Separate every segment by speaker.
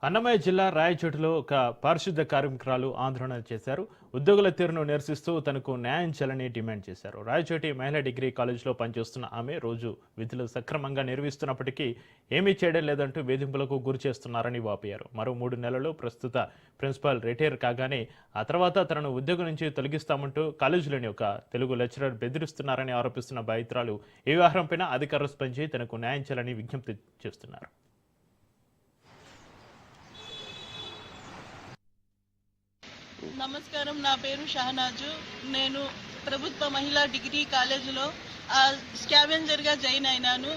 Speaker 1: అన్నమయ్య జిల్లా రాయచోటిలో ఒక పారిశుద్ధ కార్మికురాలు ఆందోళన చేశారు. ఉద్యోగుల తీరును నిరసిస్తూ తనకు న్యాయం చేయాలని డిమాండ్ చేశారు. రాయచోటి మహిళా డిగ్రీ కాలేజీలో పనిచేస్తున్న ఆమె రోజు విధులు సక్రమంగా నిర్వహిస్తున్నప్పటికీ ఏమీ చేయడం లేదంటూ వేధింపులకు గురి చేస్తున్నారని వాపోయారు. మరో 3 నెలలు ప్రస్తుత ప్రిన్సిపాల్ రిటైర్ కాగానే ఆ తర్వాత తనను ఉద్యోగం నుంచి తొలగిస్తామంటూ కాలేజీలోని ఒక తెలుగు లెక్చరర్ బెదిరిస్తున్నారని ఆరోపిస్తున్న బాధితురాలు ఈ వ్యవహారంపై అధికారులు స్పందించి తనకు న్యాయం చేయాలని విజ్ఞప్తి చేస్తున్నారు.
Speaker 2: నమస్కారం, నా పేరు షహనాజు. నేను ప్రభుత్వ మహిళా డిగ్రీ కాలేజీలో స్కావెంజర్గా జాయిన్ అయినాను.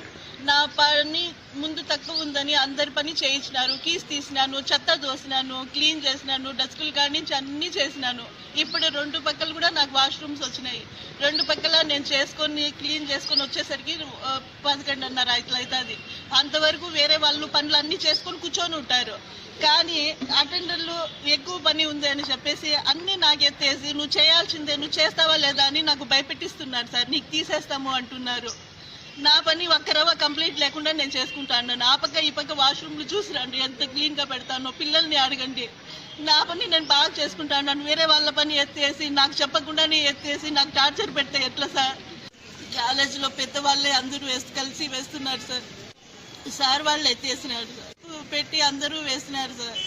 Speaker 2: నా పని ముందు తక్కువ ఉందని అందరి పని చేయించినారు. కీస్ తీసినాను, చెత్త దోసినాను, క్లీన్ చేసినాను, డస్కులు కాడి నుంచి అన్నీ చేసినాను. ఇప్పుడు 2 పక్కలు కూడా నాకు వాష్రూమ్స్ వచ్చినాయి. 2 పక్కల నేను క్లీన్ చేసుకొని వచ్చేసరికి 11:30 ఇట్లా అవుతుంది. అంతవరకు వేరే వాళ్ళు పనులు అన్నీ చేసుకొని కూర్చొని ఉంటారు. కానీ అటెండర్లు ఎక్కువ పని ఉంది అని చెప్పేసి అన్నీ నాకు ఎత్తేసి నువ్వు చేయాల్సిందే, నువ్వు చేస్తావా లేదా అని నాకు భయపెట్టిస్తున్నారు సార్. నీకు తీసేస్తాము అంటున్నారు. నా పని ఒక్కరవ కంప్లీట్ లేకుండా నేను చేసుకుంటాను. ఆ పక్క ఈ పక్క వాష్రూమ్లు చూసి రండి ఎంత క్లీన్గా పెడతానో, పిల్లల్ని అడగండి. నా పని నేను బాగా చేసుకుంటాను. వేరే వాళ్ళ పని ఎత్తేసి నాకు చెప్పకుండానే ఎత్తేసి నాకు టార్చర్ పెడితే ఎట్లా సార్? కాలేజీలో పెద్దవాళ్ళే అందరూ కలిసి వేస్తున్నారు సార్. సార్ వాళ్ళు ఎత్తేసినారు సార్, పెట్టి అందరూ వేసినారు సార్.